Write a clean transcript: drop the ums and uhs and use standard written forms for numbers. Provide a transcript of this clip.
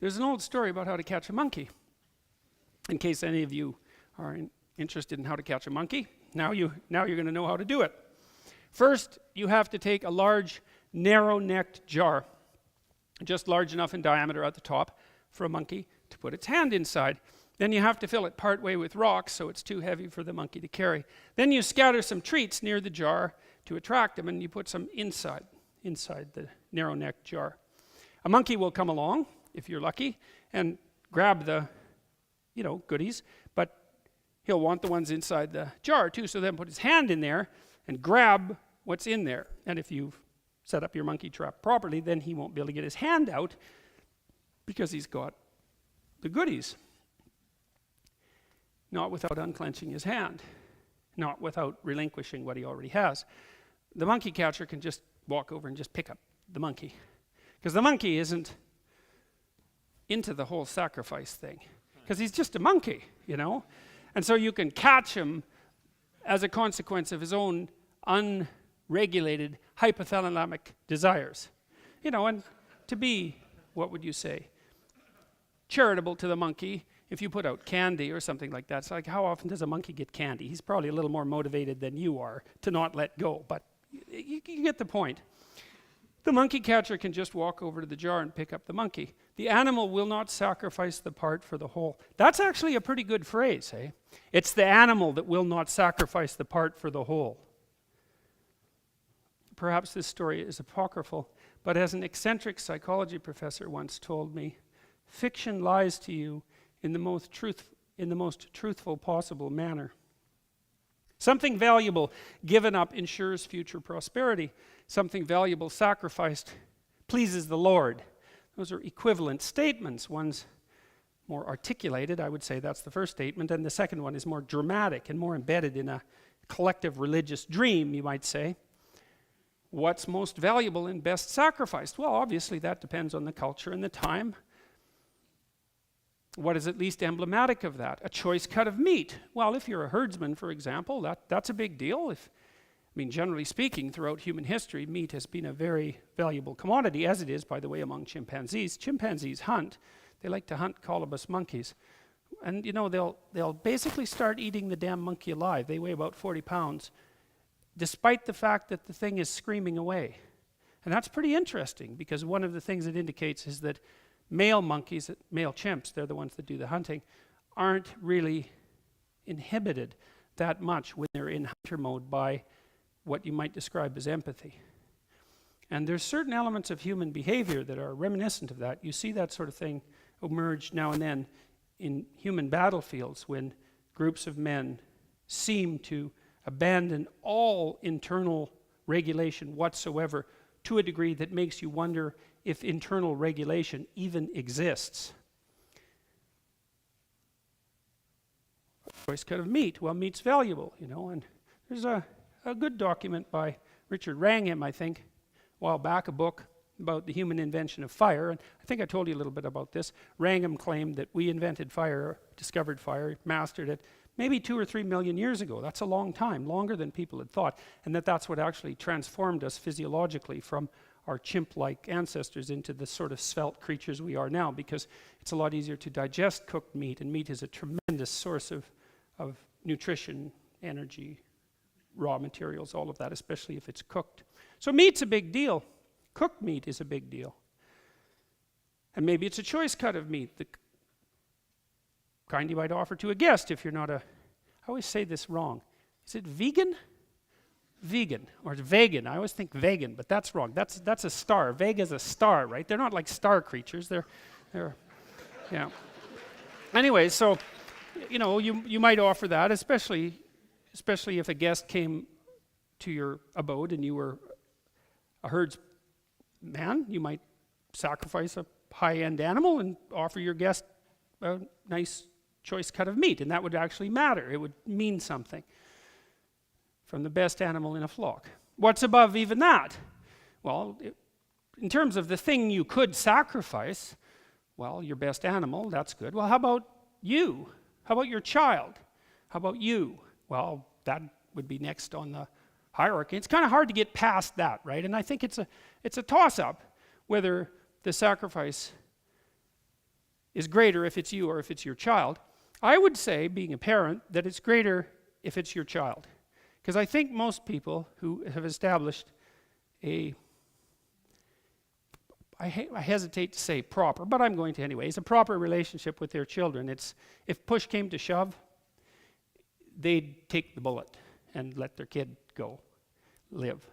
There's an old story about how to catch a monkey. In case any of you are interested in how to catch a monkey, now you're going to know how to do it. First, you have to take a large, narrow-necked jar, just large enough in diameter at the top for a monkey to put its hand inside. Then you have to fill it partway with rocks so it's too heavy for the monkey to carry. Then you scatter some treats near the jar to attract them, and you put some inside the narrow-necked jar. A monkey will come along, if you're lucky, and grab the goodies, but he'll want the ones inside the jar too, so then put his hand in there and grab what's in there. And if you've set up your monkey trap properly, then he won't be able to get his hand out because he's got the goodies. Not without unclenching his hand, not without relinquishing what he already has. The monkey catcher can just walk over and just pick up the monkey, because the monkey isn't into the whole sacrifice thing, because he's just a monkey, and so you can catch him as a consequence of his own unregulated hypothalamic desires, and to be, what would you say, charitable to the monkey. If you put out candy or something like that, it's like, how often does a monkey get candy? He's probably a little more motivated than you are to not let go, but you get the point. The monkey catcher can just walk over to the jar and pick up the monkey. The animal will not sacrifice the part for the whole. That's actually a pretty good phrase, eh? It's the animal that will not sacrifice the part for the whole. Perhaps this story is apocryphal, but as an eccentric psychology professor once told me, fiction lies to you in the most truthful possible manner. Something valuable given up ensures future prosperity. Something valuable sacrificed pleases the Lord. Those are equivalent statements. One's more articulated, I would say that's the first statement, and the second one is more dramatic and more embedded in a collective religious dream, you might say. What's most valuable and best sacrificed? Well, obviously that depends on the culture and the time. What is at least emblematic of that? A choice cut of meat. Well, if you're a herdsman, for example, that's a big deal. Generally speaking, throughout human history, meat has been a very valuable commodity, as it is, by the way, among chimpanzees. Chimpanzees hunt. They like to hunt colobus monkeys. And, they'll basically start eating the damn monkey alive. They weigh about 40 pounds, despite the fact that the thing is screaming away. And that's pretty interesting, because one of the things it indicates is that male monkeys, male chimps, they're the ones that do the hunting, aren't really inhibited that much when they're in hunter mode by what you might describe as empathy. And there's certain elements of human behavior that are reminiscent of that. You see that sort of thing emerge now and then in human battlefields when groups of men seem to abandon all internal regulation whatsoever to a degree that makes you wonder if internal regulation even exists. Choice cut of meat. Well, meat's valuable, and there's a good document by Richard Wrangham, I think, a while back, a book about the human invention of fire, and I think I told you a little bit about this. Wrangham claimed that we invented fire, discovered fire, mastered it, maybe 2 or 3 million years ago. That's a long time, longer than people had thought, and that's what actually transformed us physiologically from our chimp-like ancestors into the sort of svelte creatures we are now, because it's a lot easier to digest cooked meat, and meat is a tremendous source of nutrition, energy, raw materials, all of that, especially if it's cooked. So meat's a big deal. Cooked meat is a big deal. And maybe it's a choice cut of meat, the kind you might offer to a guest if you're not I always say this wrong. Is it vegan? Vegan, or vegan. I always think vegan, but that's wrong. That's a star. Vega's a star, right? They're not like star creatures. They're yeah. Anyway, so, you might offer that, especially if a guest came to your abode and you were a herdsman. You might sacrifice a high-end animal and offer your guest a nice choice cut of meat, and that would actually matter. It would mean something. From the best animal in a flock. What's above even that? Well, in terms of the thing you could sacrifice, well, your best animal, that's good. Well, how about you? How about your child? How about you? Well, that would be next on the hierarchy. It's kind of hard to get past that, right? And I think it's a toss-up whether the sacrifice is greater if it's you or if it's your child. I would say, being a parent, that it's greater if it's your child. Because I think most people who have established I hesitate to say proper, but I'm going to anyway, it's a proper relationship with their children. It's, if push came to shove, they'd take the bullet and let their kid go live.